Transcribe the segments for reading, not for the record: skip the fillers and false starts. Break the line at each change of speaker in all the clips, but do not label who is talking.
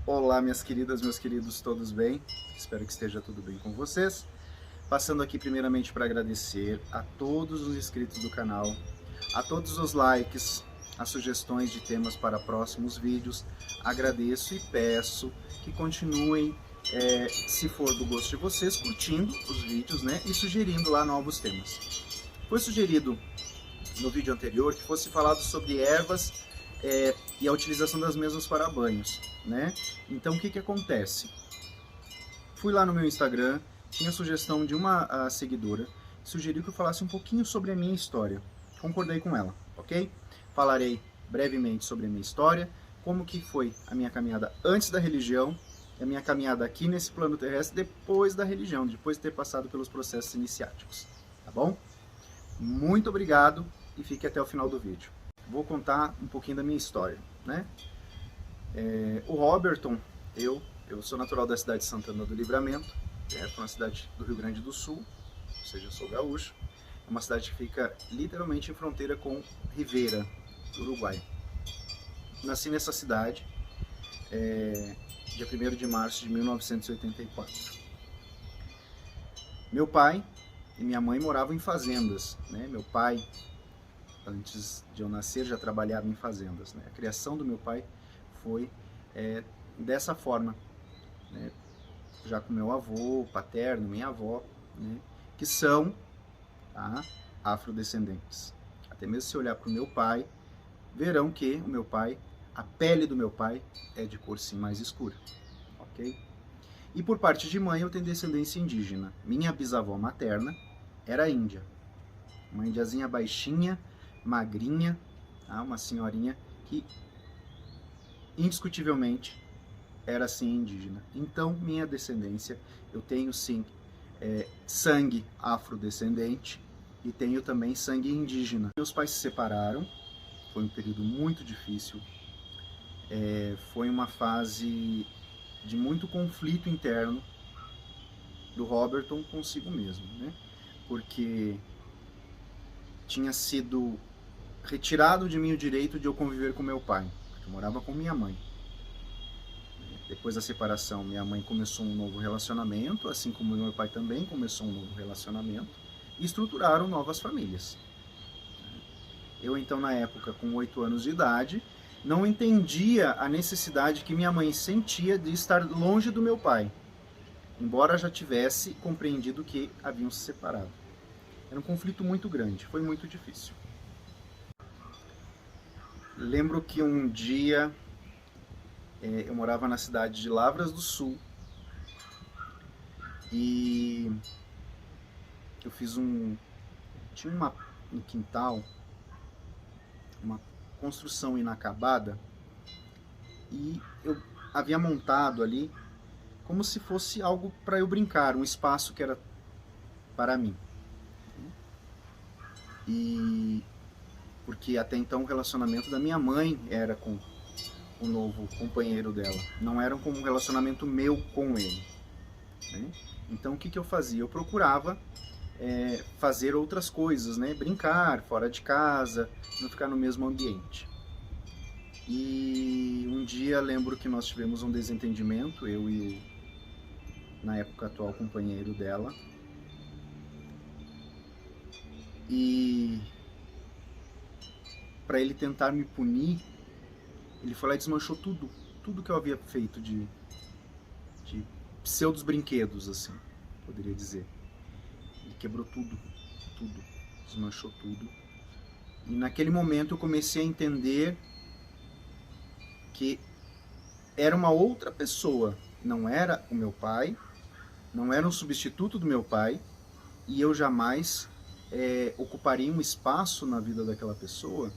Olá, minhas queridas, meus queridos, todos bem? Espero que esteja tudo bem com vocês. Passando aqui primeiramente para agradecer a todos os inscritos do canal, a todos os likes, as sugestões de temas para próximos vídeos. Agradeço e peço que continuem, se for do gosto de vocês, curtindo os vídeos, né, e sugerindo lá novos temas. Foi sugerido no vídeo anterior que fosse falado sobre ervas e a utilização das mesmas para banhos, né? Então o que acontece? Fui lá no meu Instagram, tinha a sugestão de uma seguidora, sugeriu que eu falasse um pouquinho sobre a minha história. Concordei com ela, ok? Falarei brevemente sobre a minha história, como que foi a minha caminhada antes da religião, a minha caminhada aqui nesse plano terrestre depois da religião, depois de ter passado pelos processos iniciáticos, tá bom? Muito obrigado e fique até o final do vídeo. Vou contar um pouquinho da minha história, né? O Roberton, eu sou natural da cidade de Santana do Livramento, uma cidade do Rio Grande do Sul, ou seja, eu sou gaúcho. É uma cidade que fica literalmente em fronteira com Rivera, do Uruguai. Nasci nessa cidade, dia 1º de março de 1984. Meu pai e minha mãe moravam em fazendas, né? Meu pai, antes de eu nascer, já trabalhava em fazendas, né? A criação do meu pai foi dessa forma, né? Já com meu avô paterno, minha avó, né? Que são, tá, afrodescendentes. Até mesmo se olhar para o meu pai, verão que o meu pai, a pele do meu pai é de cor sim mais escura, ok? E por parte de mãe eu tenho descendência indígena. Minha bisavó materna era índia, uma indiazinha baixinha, magrinha, tá? Uma senhorinha que indiscutivelmente era sim indígena. Então minha descendência, eu tenho sim sangue afrodescendente e tenho também sangue indígena. Meus pais se separaram, foi um período muito difícil, foi uma fase de muito conflito interno do Roberton consigo mesmo, né? Porque tinha sido retirado de mim o direito de eu conviver com meu pai, porque eu morava com minha mãe. Depois da separação, minha mãe começou um novo relacionamento, assim como meu pai também começou um novo relacionamento, e estruturaram novas famílias. Eu, então, na época, com 8 anos de idade, não entendia a necessidade que minha mãe sentia de estar longe do meu pai, embora já tivesse compreendido que haviam se separado. Era um conflito muito grande, foi muito difícil. Lembro que um dia eu morava na cidade de Lavras do Sul e eu fiz tinha no quintal uma construção inacabada e eu havia montado ali como se fosse algo para eu brincar, um espaço que era para mim. E porque até então o relacionamento da minha mãe era com o novo companheiro dela, não era como um relacionamento meu com ele, né? Então o que eu fazia? Eu procurava fazer outras coisas, né? Brincar fora de casa, não ficar no mesmo ambiente. E um dia lembro que nós tivemos um desentendimento, eu e na época atual companheiro dela, e para ele tentar me punir, ele foi lá e desmanchou tudo que eu havia feito de pseudos brinquedos, assim, poderia dizer. Ele quebrou tudo, desmanchou tudo. E naquele momento eu comecei a entender que era uma outra pessoa, não era o meu pai, não era um substituto do meu pai, e eu jamais ocuparia um espaço na vida daquela pessoa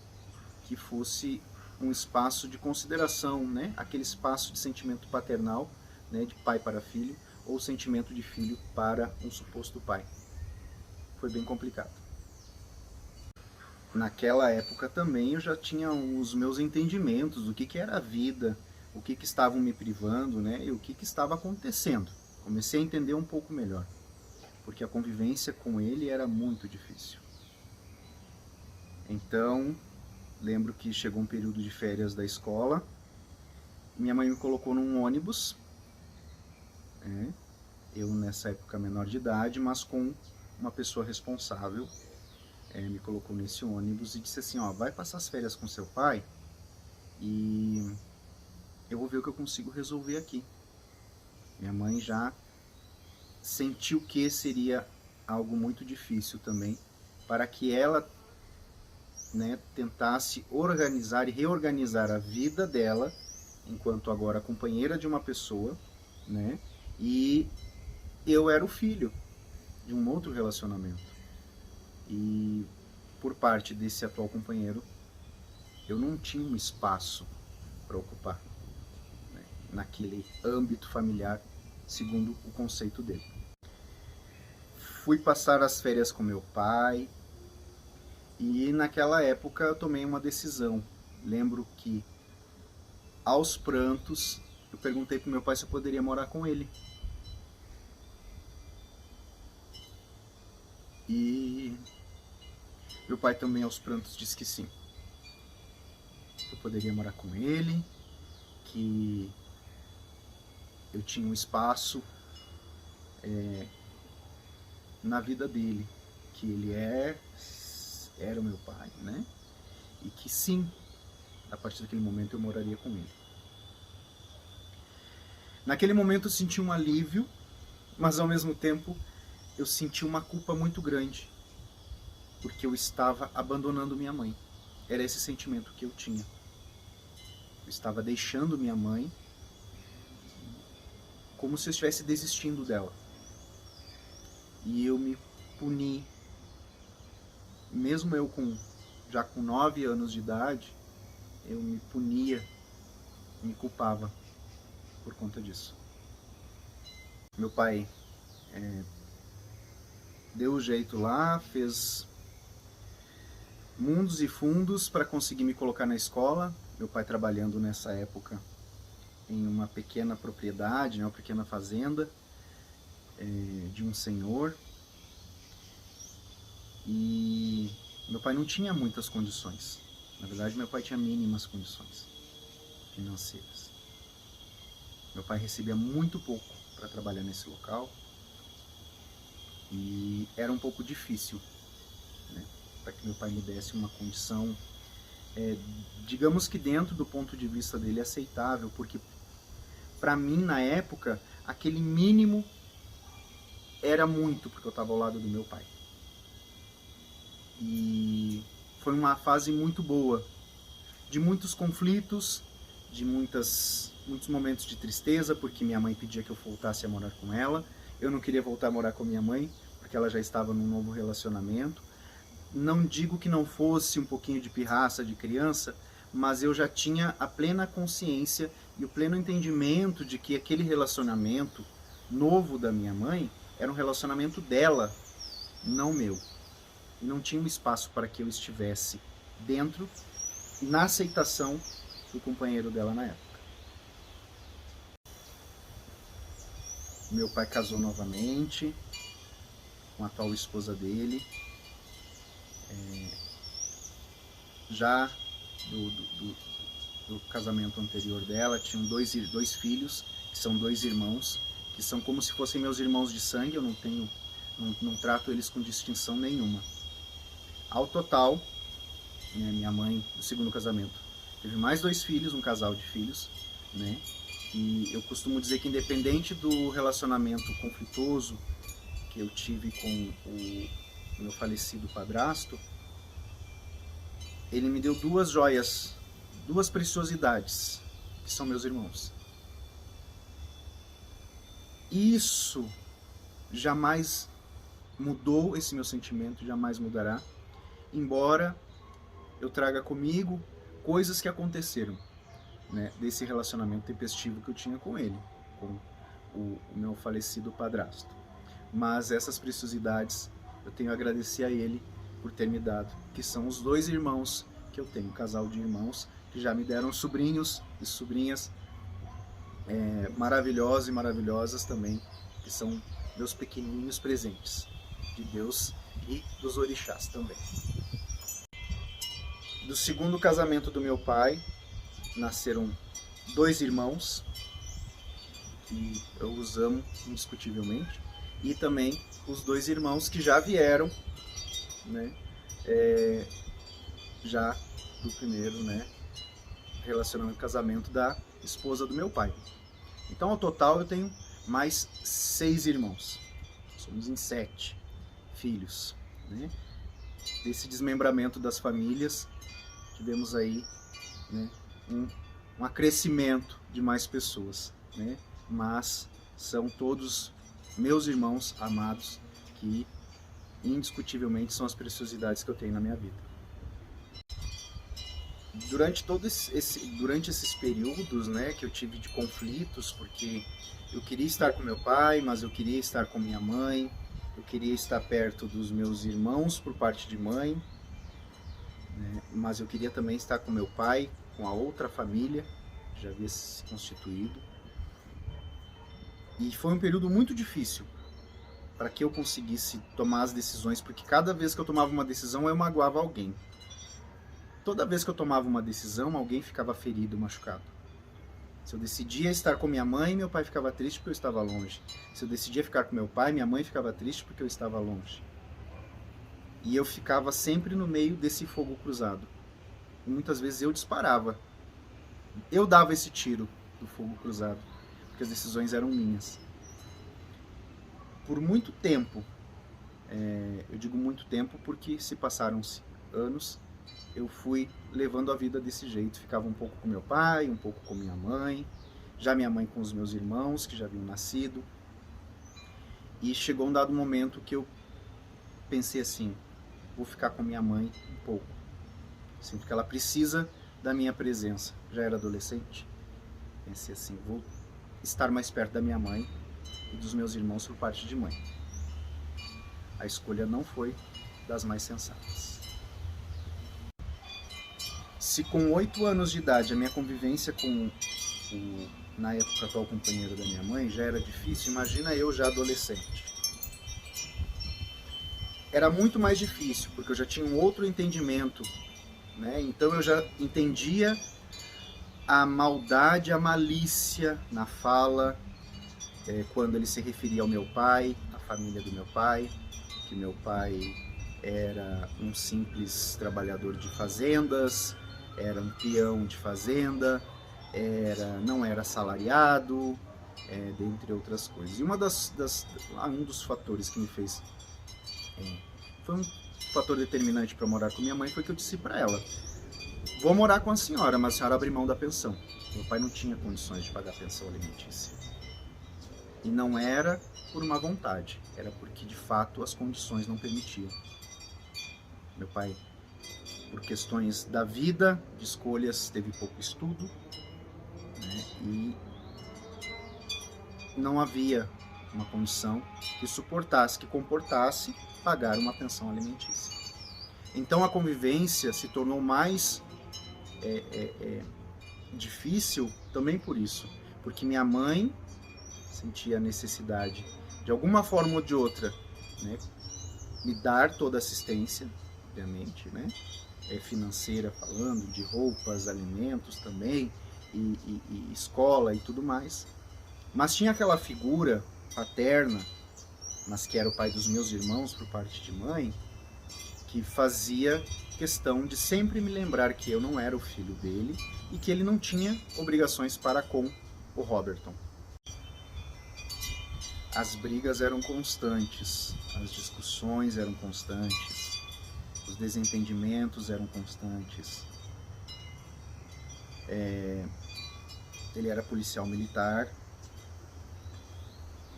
que fosse um espaço de consideração, né? Aquele espaço de sentimento paternal, né? De pai para filho, ou sentimento de filho para um suposto pai. Foi bem complicado. Naquela época também eu já tinha os meus entendimentos do que era a vida, o que estavam me privando, né? E o que estava acontecendo. Comecei a entender um pouco melhor, porque a convivência com ele era muito difícil. Então, lembro que chegou um período de férias da escola minha mãe me colocou num ônibus, eu nessa época menor de idade, mas com uma pessoa responsável, me colocou nesse ônibus e disse assim, ó, vai passar as férias com seu pai e eu vou ver o que eu consigo resolver aqui. Minha mãe já sentiu que seria algo muito difícil também, para que ela, né, tentasse organizar e reorganizar a vida dela, enquanto agora companheira de uma pessoa, né, e eu era o filho de um outro relacionamento. E por parte desse atual companheiro, eu não tinha um espaço para ocupar, né, naquele âmbito familiar, segundo o conceito dele. Fui passar as férias com meu pai e naquela época eu tomei uma decisão. Lembro que aos prantos eu perguntei para meu pai se eu poderia morar com ele. E meu pai também aos prantos disse que sim. Eu poderia morar com ele, que eu tinha um espaço na vida dele, que ele era o meu pai, né? E que sim, a partir daquele momento eu moraria com ele. Naquele momento eu senti um alívio, mas ao mesmo tempo eu senti uma culpa muito grande, porque eu estava abandonando minha mãe. Era esse sentimento que eu tinha. Eu estava deixando minha mãe como se eu estivesse desistindo dela. E eu me puni, mesmo eu já com 9 anos de idade, eu me punia, me culpava por conta disso. Meu pai deu o jeito lá, fez mundos e fundos para conseguir me colocar na escola. Meu pai trabalhando nessa época em uma pequena propriedade, né, uma pequena fazenda de um senhor. E meu pai não tinha muitas condições. Na verdade, meu pai tinha mínimas condições financeiras. Meu pai recebia muito pouco para trabalhar nesse local. E era um pouco difícil, né, para que meu pai me desse uma condição, digamos que dentro do ponto de vista dele, aceitável, porque para mim, na época, aquele mínimo era muito, porque eu estava ao lado do meu pai. E foi uma fase muito boa, de muitos conflitos, de muitos momentos de tristeza, porque minha mãe pedia que eu voltasse a morar com ela. Eu não queria voltar a morar com minha mãe, porque ela já estava num novo relacionamento. Não digo que não fosse um pouquinho de pirraça de criança, mas eu já tinha a plena consciência e o pleno entendimento de que aquele relacionamento novo da minha mãe era um relacionamento dela, não meu. E não tinha um espaço para que eu estivesse dentro, na aceitação do companheiro dela na época. Meu pai casou novamente com a atual esposa dele. Já do casamento anterior dela, tinham dois filhos, que são 2 irmãos, que são como se fossem meus irmãos de sangue. Eu não trato eles com distinção nenhuma. Ao total, né, minha mãe, no segundo casamento, teve mais 2 filhos, um casal de filhos, né? E eu costumo dizer que, independente do relacionamento conflituoso que eu tive com o meu falecido padrasto, ele me deu 2 joias, 2 preciosidades, que são meus irmãos. Isso jamais mudou, esse meu sentimento jamais mudará, embora eu traga comigo coisas que aconteceram, né, desse relacionamento tempestivo que eu tinha com ele, com o meu falecido padrasto. Mas essas preciosidades eu tenho a agradecer a ele por ter me dado, que são os 2 irmãos que eu tenho, um casal de irmãos que já me deram sobrinhos e sobrinhas maravilhosos e maravilhosas também, que são meus pequenininhos presentes de Deus e dos orixás também. Do segundo casamento do meu pai nasceram 2 irmãos, que eu os amo indiscutivelmente, e também os 2 irmãos que já vieram, né, já do primeiro, né, relacionamento, casamento da esposa do meu pai. Então, ao total, eu tenho mais 6 irmãos. Somos em 7 filhos, né? Desse desmembramento das famílias, tivemos aí, né, um acrescimento de mais pessoas, né? Mas são todos meus irmãos amados, que indiscutivelmente são as preciosidades que eu tenho na minha vida. Durante esses períodos, né, que eu tive de conflitos, porque eu queria estar com meu pai, mas eu queria estar com minha mãe, eu queria estar perto dos meus irmãos por parte de mãe, né, mas eu queria também estar com meu pai, com a outra família que já havia se constituído. E foi um período muito difícil para que eu conseguisse tomar as decisões, porque cada vez que eu tomava uma decisão eu magoava alguém. Toda vez que eu tomava uma decisão, alguém ficava ferido, machucado. Se eu decidia estar com minha mãe, meu pai ficava triste porque eu estava longe. Se eu decidia ficar com meu pai, minha mãe ficava triste porque eu estava longe. E eu ficava sempre no meio desse fogo cruzado. E muitas vezes eu disparava. Eu dava esse tiro do fogo cruzado, porque as decisões eram minhas. Por muito tempo, eu digo muito tempo porque se passaram-se anos, eu fui levando a vida desse jeito. Ficava um pouco com meu pai, um pouco com minha mãe, já minha mãe com os meus irmãos, que já haviam nascido. E chegou um dado momento que eu pensei assim, vou ficar com minha mãe um pouco. Sinto que ela precisa da minha presença. Já era adolescente. Pensei assim, vou estar mais perto da minha mãe e dos meus irmãos por parte de mãe. A escolha não foi das mais sensatas. Se com 8 anos de idade a minha convivência com o, na época, atual companheiro da minha mãe já era difícil, imagina eu já adolescente. Era muito mais difícil, porque eu já tinha um outro entendimento, né? Então eu já entendia a maldade, a malícia na fala, quando ele se referia ao meu pai, à família do meu pai, que meu pai era um simples trabalhador de fazendas, era um peão de fazenda, não era assalariado, dentre outras coisas. E um dos fatores que me fez... foi um fator determinante para morar com minha mãe, foi que eu disse para ela, vou morar com a senhora, mas a senhora abre mão da pensão. Meu pai não tinha condições de pagar a pensão alimentícia. E não era por má vontade, era porque de fato as condições não permitiam. Meu pai, por questões da vida, de escolhas, teve pouco estudo, né, e não havia uma condição que suportasse, que comportasse pagar uma pensão alimentícia. Então a convivência se tornou mais difícil também por isso, porque minha mãe sentia a necessidade, de alguma forma ou de outra, né, me dar toda a assistência, obviamente, né, financeira falando, de roupas, alimentos também, e escola e tudo mais. Mas tinha aquela figura paterna, mas que era o pai dos meus irmãos por parte de mãe, que fazia questão de sempre me lembrar que eu não era o filho dele e que ele não tinha obrigações para com o Roberton. As brigas eram constantes, as discussões eram constantes, os desentendimentos eram constantes. Ele era policial militar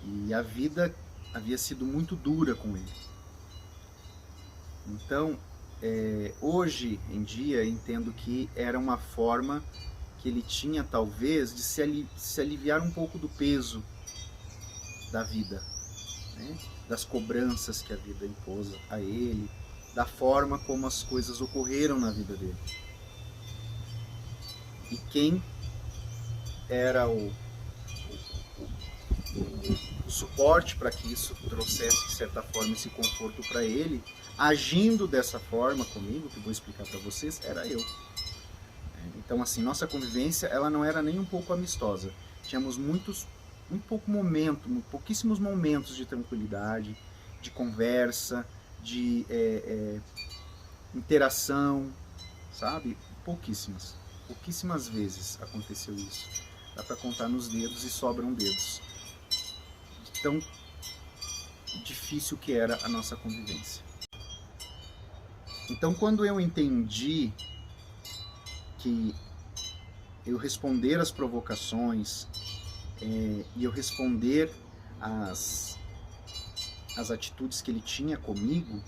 e a vida havia sido muito dura com ele. Então, hoje em dia, entendo que era uma forma que ele tinha, talvez, de se aliviar um pouco do peso da vida, né? Das cobranças que a vida impôs a ele, da forma como as coisas ocorreram na vida dele. E quem era o suporte para que isso trouxesse, de certa forma, esse conforto para ele, agindo dessa forma comigo, que eu vou explicar para vocês, era eu. Então, assim, nossa convivência, ela não era nem um pouco amistosa. Tínhamos pouquíssimos momentos de tranquilidade, de conversa, de interação, sabe? Pouquíssimas vezes aconteceu isso. Dá para contar nos dedos e sobram dedos. Tão difícil que era a nossa convivência. Então, quando eu entendi que eu responder às provocações e eu responder às atitudes que ele tinha comigo,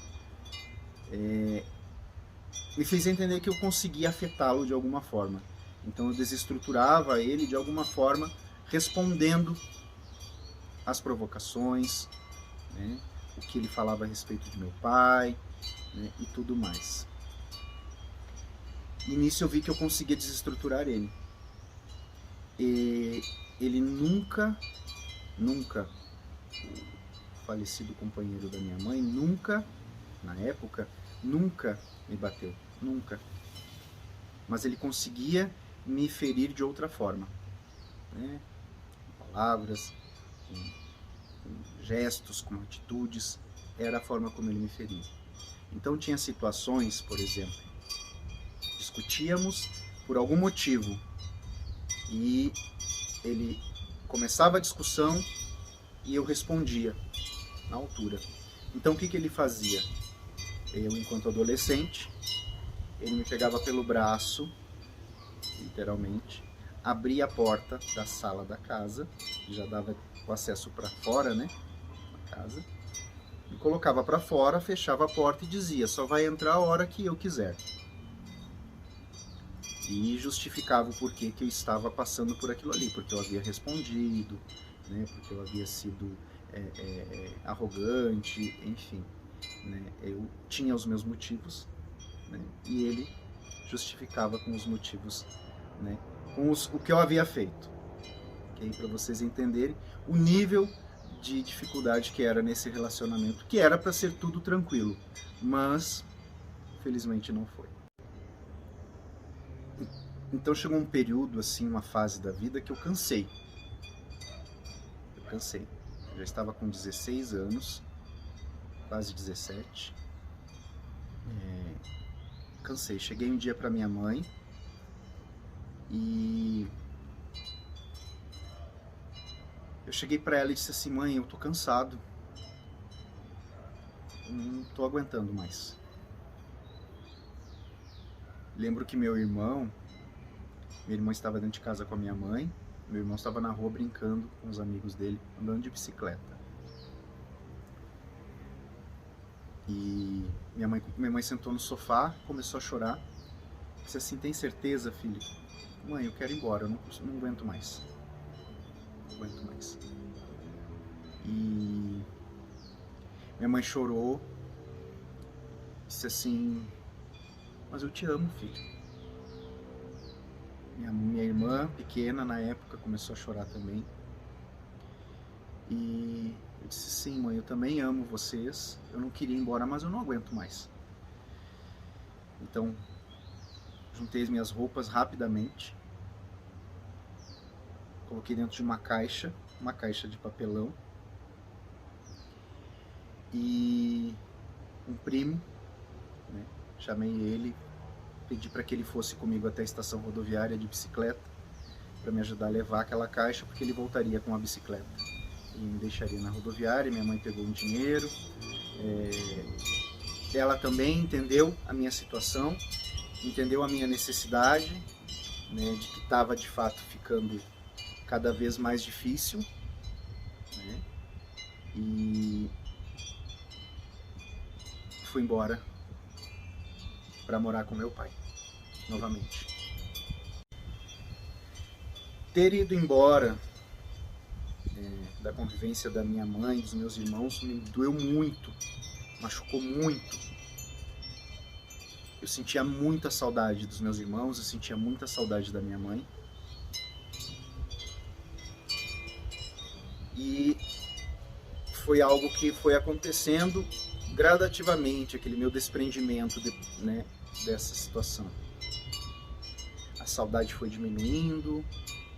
me fez entender que eu conseguia afetá-lo de alguma forma. Então eu desestruturava ele de alguma forma, respondendo às provocações, né, o que ele falava a respeito de meu pai, né, e tudo mais. E nisso eu vi que eu conseguia desestruturar ele. E ele nunca, o falecido companheiro da minha mãe, na época, nunca me bateu, nunca. Mas ele conseguia me ferir de outra forma, né? Com palavras, com gestos, com atitudes, era a forma como ele me feria. Então tinha situações, por exemplo, discutíamos por algum motivo e ele começava a discussão e eu respondia na altura. Então o que ele fazia? Eu, enquanto adolescente, ele me pegava pelo braço, literalmente, abria a porta da sala da casa, que já dava o acesso para fora, né, da casa, me colocava para fora, fechava a porta e dizia: só vai entrar a hora que eu quiser. E justificava o porquê que eu estava passando por aquilo ali, porque eu havia respondido, né, porque eu havia sido arrogante, enfim, né, eu tinha os meus motivos, né, e ele justificava com os motivos, né, com o que eu havia feito, okay? Para vocês entenderem o nível de dificuldade que era nesse relacionamento, que era para ser tudo tranquilo, mas felizmente não foi. Então chegou um período, assim, uma fase da vida que eu cansei. Eu já estava com 16 anos, quase 17. Cansei. Cheguei um dia para minha mãe e eu cheguei para ela e disse assim: mãe, eu tô cansado. Eu não tô aguentando mais. Lembro que meu irmão estava dentro de casa com a minha mãe, meu irmão estava na rua brincando com os amigos dele, andando de bicicleta. E minha mãe sentou no sofá, começou a chorar, disse assim: tem certeza, filho? Mãe, eu quero ir embora, eu não aguento mais. Não aguento mais. E minha mãe chorou, disse assim: mas eu te amo, filho. Minha irmã, pequena na época, começou a chorar também. E eu disse: sim, mãe, eu também amo vocês. Eu não queria ir embora, mas eu não aguento mais. Então, juntei as minhas roupas rapidamente. Coloquei dentro de uma caixa de papelão. E um primo, né, chamei ele, pedi para que ele fosse comigo até a estação rodoviária de bicicleta, para me ajudar a levar aquela caixa, porque ele voltaria com a bicicleta e me deixaria na rodoviária. Minha mãe pegou um dinheiro, ela também entendeu a minha situação, entendeu a minha necessidade, né, de que estava de fato ficando cada vez mais difícil, né, e fui embora para morar com meu pai, novamente. Ter ido embora da convivência da minha mãe, dos meus irmãos, me doeu muito, machucou muito. Eu sentia muita saudade dos meus irmãos, eu sentia muita saudade da minha mãe. E foi algo que foi acontecendo gradativamente, aquele meu desprendimento, né, dessa situação. a saudade foi diminuindo,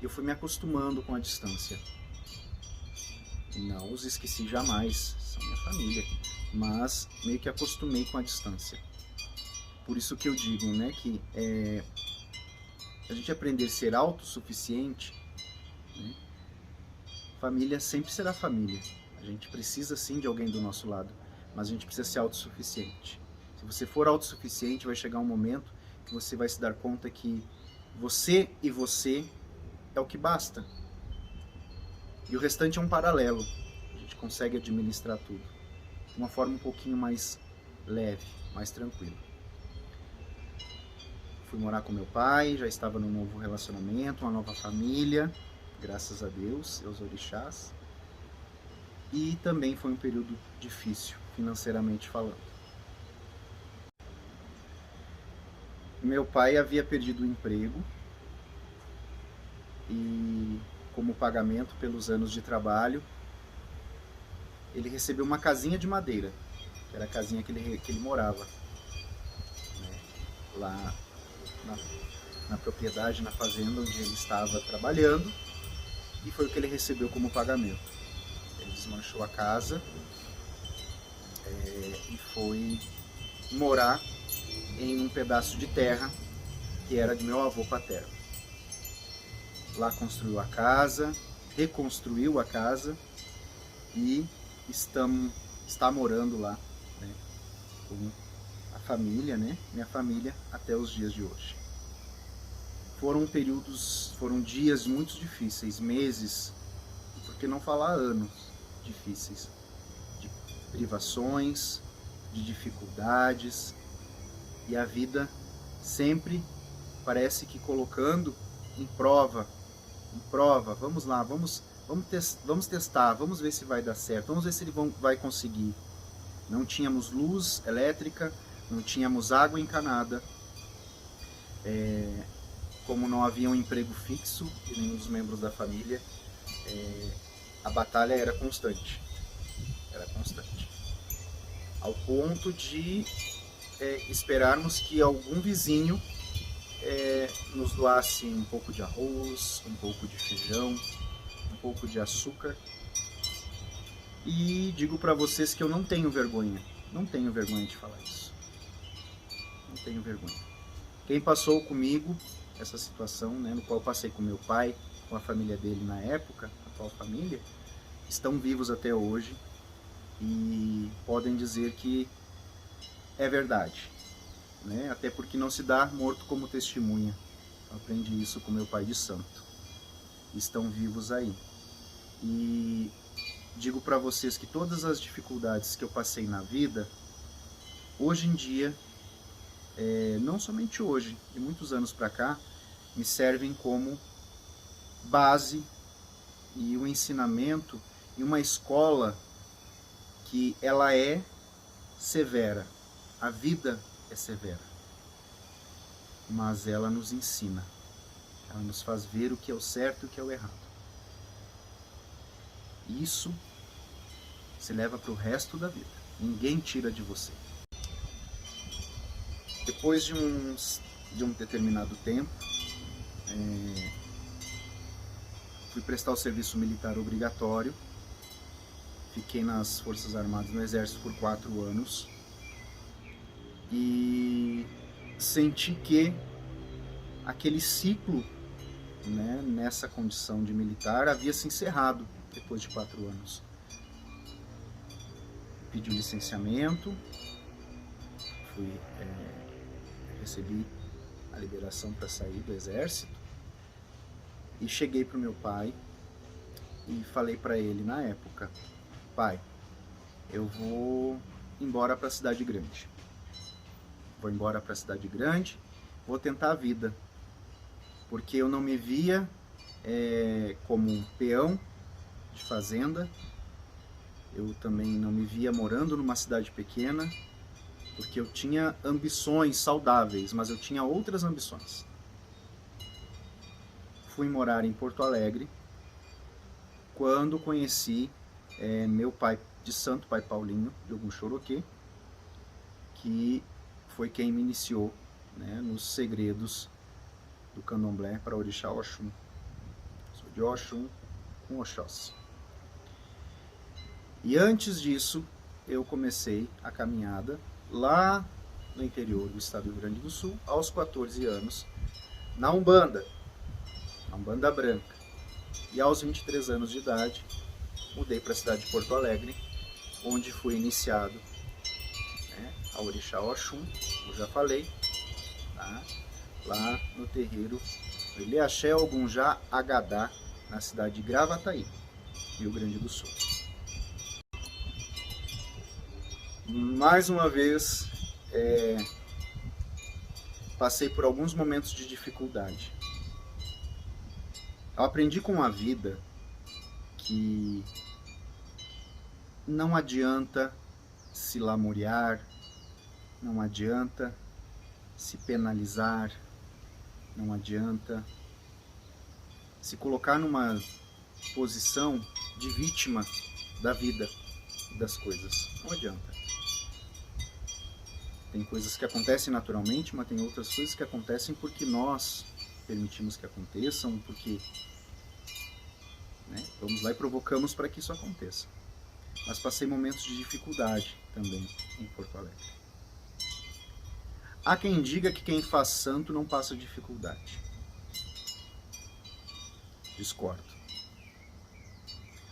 eu fui me acostumando com a distância. Não os esqueci jamais, são minha família, mas meio que acostumei com a distância. Por isso que eu digo, né, que a gente aprender a ser autossuficiente, né, família sempre será família. A gente precisa sim de alguém do nosso lado, mas a gente precisa ser autossuficiente. Se você for autossuficiente, vai chegar um momento que você vai se dar conta que você e você é o que basta. E o restante é um paralelo. A gente consegue administrar tudo de uma forma um pouquinho mais leve, mais tranquila. Fui morar com meu pai, já estava num novo relacionamento, uma nova família, graças a Deus, aos orixás. E também foi um período difícil, financeiramente falando. Meu pai havia perdido o emprego e, como pagamento pelos anos de trabalho, ele recebeu uma casinha de madeira, que era a casinha que ele morava, né, lá na propriedade, na fazenda onde ele estava trabalhando, e foi o que ele recebeu como pagamento. Ele desmanchou a casa e foi morar em um pedaço de terra que era de meu avô paterno. Lá construiu a casa, reconstruiu a casa e está morando lá, né, com a família, né, minha família, até os dias de hoje. Foram dias muito difíceis, meses, por que não falar anos difíceis, de privações, de dificuldades, e a vida sempre parece que colocando em prova, vamos lá, vamos testar, vamos ver se vai dar certo, vamos ver se ele vai conseguir. Não tínhamos luz elétrica, não tínhamos água encanada, como não havia um emprego fixo de nenhum dos membros da família, a batalha era constante, ao ponto de esperarmos que algum vizinho nos doasse um pouco de arroz, um pouco de feijão, um pouco de açúcar. E digo para vocês que eu não tenho vergonha de falar isso. Não tenho vergonha. Quem passou comigo essa situação, né, no qual passei com meu pai, com a família dele na época, a atual família, estão vivos até hoje e podem dizer que é verdade, né? Até porque não se dá morto como testemunha. Eu aprendi isso com meu pai de santo. Estão vivos aí. E digo para vocês que todas as dificuldades que eu passei na vida, hoje em dia, não somente hoje, de muitos anos para cá, me servem como base e um ensinamento e uma escola que ela é severa. A vida é severa, mas ela nos ensina, ela nos faz ver o que é o certo e o que é o errado. Isso se leva para o resto da vida, ninguém tira de você. Depois de um determinado tempo, fui prestar o serviço militar obrigatório, fiquei nas Forças Armadas, no Exército por 4 anos, e senti que aquele ciclo, né, nessa condição de militar havia se encerrado depois de 4 anos. Pedi um licenciamento, recebi a liberação para sair do Exército e cheguei para o meu pai e falei para ele na época: pai, eu vou embora para a cidade grande. Vou tentar a vida, porque eu não me via como um peão de fazenda, eu também não me via morando numa cidade pequena, porque eu tinha ambições saudáveis, mas eu tinha outras ambições. Fui morar em Porto Alegre, quando conheci meu pai de santo, pai Paulinho, de Ogum Xoroquê, que foi quem me iniciou, né, nos segredos do candomblé para orixá Oxum. Sou de Oxum com Oxóssi. E antes disso, eu comecei a caminhada lá no interior do estado do Rio Grande do Sul, aos 14 anos, na Umbanda branca. E aos 23 anos de idade, mudei para a cidade de Porto Alegre, onde fui iniciado, né, a orixá Oxum, eu já falei, tá? Lá no terreiro Ilê-Axé Ogunjá Agadá, na cidade de Gravataí, Rio Grande do Sul. Mais uma vez, passei por alguns momentos de dificuldade. Eu aprendi com a vida que não adianta se lamuriar, não adianta se penalizar, não adianta se colocar numa posição de vítima da vida e das coisas. Não adianta. Tem coisas que acontecem naturalmente, mas tem outras coisas que acontecem porque nós permitimos que aconteçam, porque, né, vamos lá e provocamos para que isso aconteça. Mas passei momentos de dificuldade também em Porto Alegre. Há quem diga que quem faz santo não passa dificuldade. Discordo.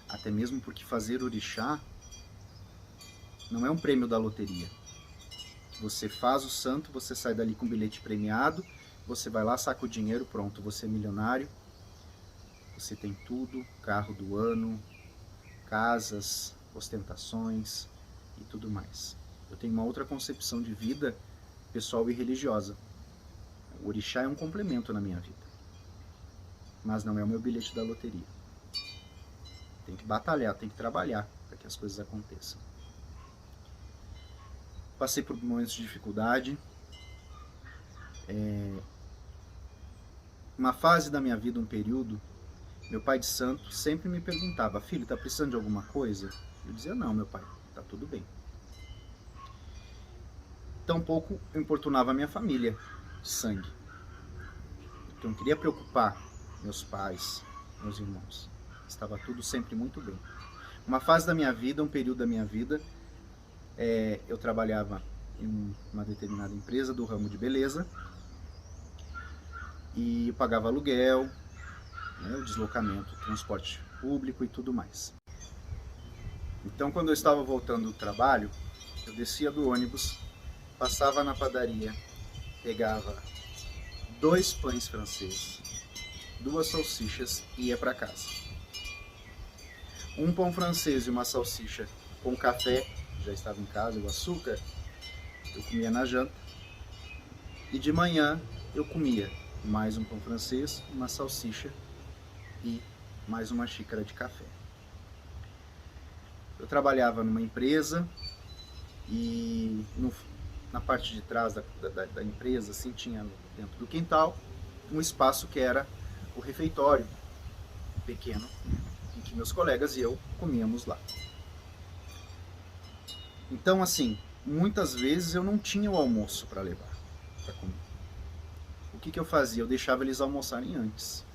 Até mesmo porque fazer orixá não é um prêmio da loteria. Você faz o santo, você sai dali com bilhete premiado, você vai lá, saca o dinheiro, pronto, você é milionário. Você tem tudo, carro do ano, casas, ostentações e tudo mais. Eu tenho uma outra concepção de vida pessoal e religiosa. O orixá é um complemento na minha vida, mas não é o meu bilhete da loteria. Tem que batalhar, tem que trabalhar para que as coisas aconteçam. Passei por momentos de dificuldade. Uma fase da minha vida, um período, meu pai de santo sempre me perguntava: filho, tá precisando de alguma coisa? Eu dizia: não, meu pai, tá tudo bem. Tampouco eu importunava a minha família de sangue. Então eu não queria preocupar meus pais, meus irmãos. Estava tudo sempre muito bem. Uma fase da minha vida, um período da minha vida, eu trabalhava em uma determinada empresa do ramo de beleza e eu pagava aluguel, né, o deslocamento, transporte público e tudo mais. Então, quando eu estava voltando do trabalho, eu descia do ônibus, passava na padaria, pegava 2 pães franceses, 2 salsichas e ia para casa. Um pão francês e uma salsicha com café, já estava em casa, o açúcar, eu comia na janta. E de manhã eu comia mais um pão francês, uma salsicha e mais uma xícara de café. Eu trabalhava numa empresa e na parte de trás da empresa, assim, tinha dentro do quintal um espaço que era o refeitório pequeno, em que meus colegas e eu comíamos lá. Então, assim, muitas vezes eu não tinha o almoço para levar, para comer. O que eu fazia? Eu deixava eles almoçarem antes.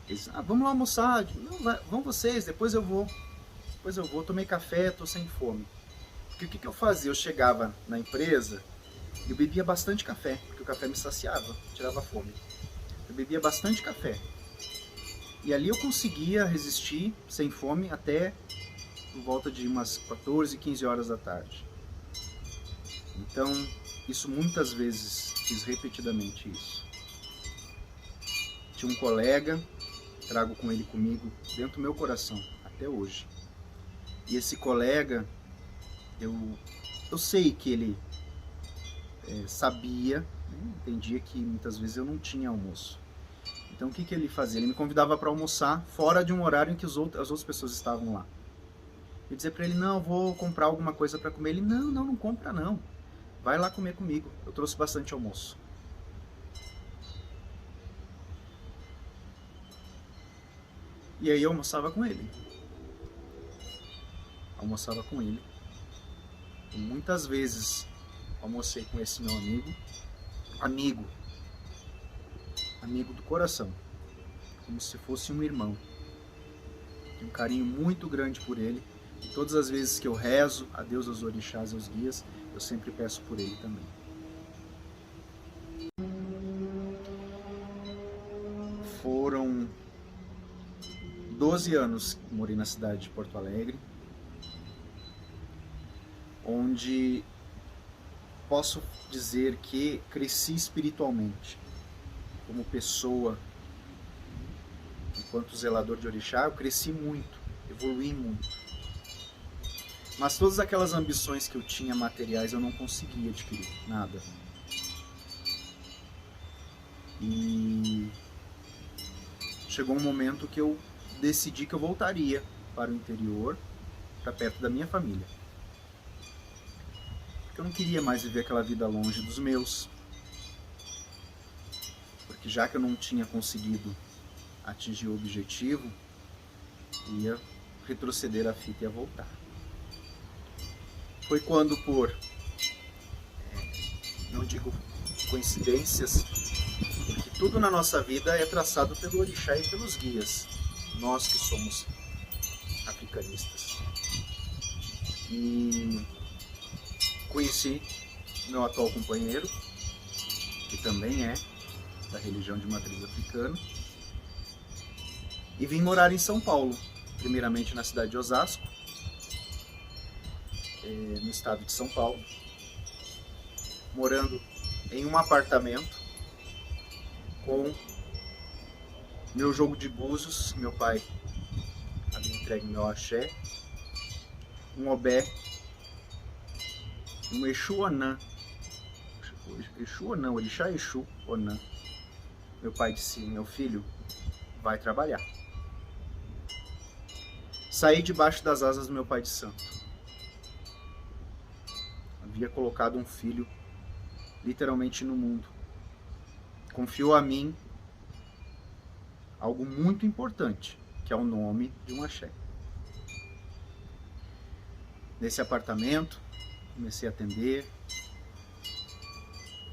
Eles: vamos lá almoçar. Não, vão vocês, depois eu vou. Tomei café, tô sem fome. Porque o que eu fazia? Eu chegava na empresa e eu bebia bastante café, porque o café me saciava, tirava a fome. Eu bebia bastante café. E ali eu conseguia resistir sem fome até por volta de umas 14, 15 horas da tarde. Então, isso muitas vezes, fiz repetidamente isso. Tinha um colega, trago com ele comigo dentro do meu coração, até hoje. E esse colega, eu sei que ele sabia, né, entendia que muitas vezes eu não tinha almoço. Então o que ele fazia? Ele me convidava para almoçar fora de um horário em que as outras pessoas estavam lá. Eu dizia para ele: não, vou comprar alguma coisa para comer. Ele: não compra não. Vai lá comer comigo. Eu trouxe bastante almoço. E aí eu almoçava com ele. E muitas vezes almocei com esse meu amigo, amigo do coração, como se fosse um irmão. Tenho um carinho muito grande por ele, e todas as vezes que eu rezo a Deus, aos orixás, aos guias, eu sempre peço por ele também. Foram 12 anos que morei na cidade de Porto Alegre, onde posso dizer que cresci espiritualmente, como pessoa. Enquanto zelador de orixá, eu cresci muito, evolui muito. Mas todas aquelas ambições que eu tinha materiais, eu não conseguia adquirir nada. E chegou um momento que eu decidi que eu voltaria para o interior, para perto da minha família. Porque eu não queria mais viver aquela vida longe dos meus. Porque já que eu não tinha conseguido atingir o objetivo, ia retroceder a fita e ia voltar. Foi quando, por, não digo coincidências, porque tudo na nossa vida é traçado pelo orixá e pelos guias, nós que somos africanistas. E conheci meu atual companheiro, que também é da religião de matriz africana, e vim morar em São Paulo, primeiramente na cidade de Osasco, no estado de São Paulo, morando em um apartamento com meu jogo de búzios, meu pai havia entregue meu axé, um obé, um Exu Onã, orixá Exu Onã. Meu pai disse: meu filho, vai trabalhar. Saí debaixo das asas do meu pai de santo. Havia colocado um filho literalmente no mundo. Confiou a mim algo muito importante, que é o nome de um axé. Nesse apartamento, comecei a atender.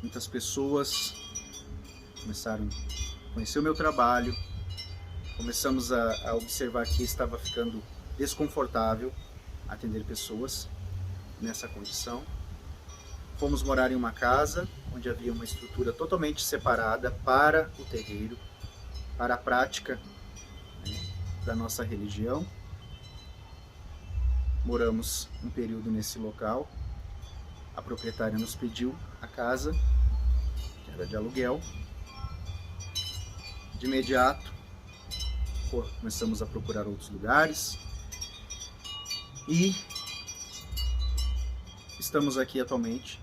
Muitas pessoas começaram a conhecer o meu trabalho. Começamos a observar que estava ficando desconfortável atender pessoas nessa condição. Fomos morar em uma casa onde havia uma estrutura totalmente separada para o terreiro, para a prática, né, da nossa religião. Moramos um período nesse local. A proprietária nos pediu a casa, que era de aluguel. De imediato, começamos a procurar outros lugares e estamos aqui atualmente,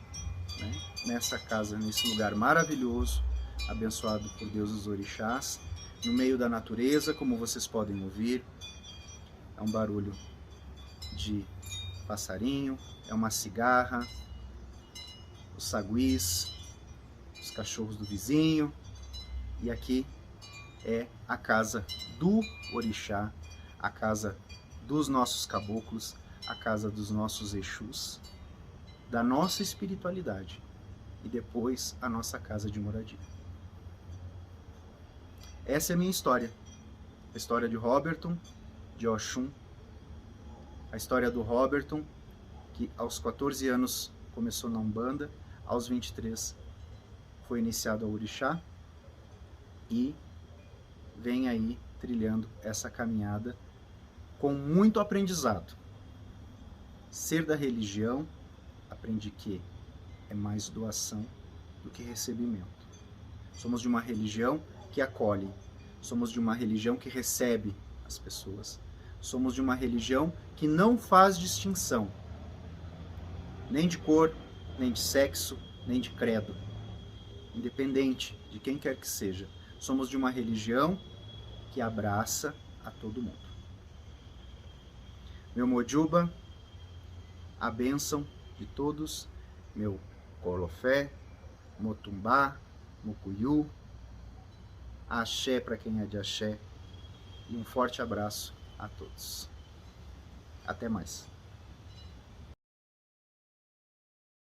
né, nessa casa, nesse lugar maravilhoso, abençoado por Deus dos orixás, no meio da natureza, como vocês podem ouvir. É um barulho de passarinho, é uma cigarra, os saguis, os cachorros do vizinho, e aqui é a casa do orixá, a casa dos nossos caboclos, a casa dos nossos exus, da nossa espiritualidade, e depois a nossa casa de moradia. Essa é a minha história, a história de Roberton, de Oxum, a história do Roberton, que aos 14 anos começou na Umbanda, aos 23 foi iniciado ao orixá, e vem aí trilhando essa caminhada com muito aprendizado. Ser da religião, aprendi que é mais doação do que recebimento. Somos de uma religião que acolhe, somos de uma religião que recebe as pessoas, somos de uma religião que não faz distinção, nem de cor, nem de sexo, nem de credo, independente de quem quer que seja. Somos de uma religião que abraça a todo mundo. Meu Mojuba, a bênção de todos, meu Colofé, Motumbá, Mucuyu, axé para quem é de axé, e um forte abraço a todos. Até mais.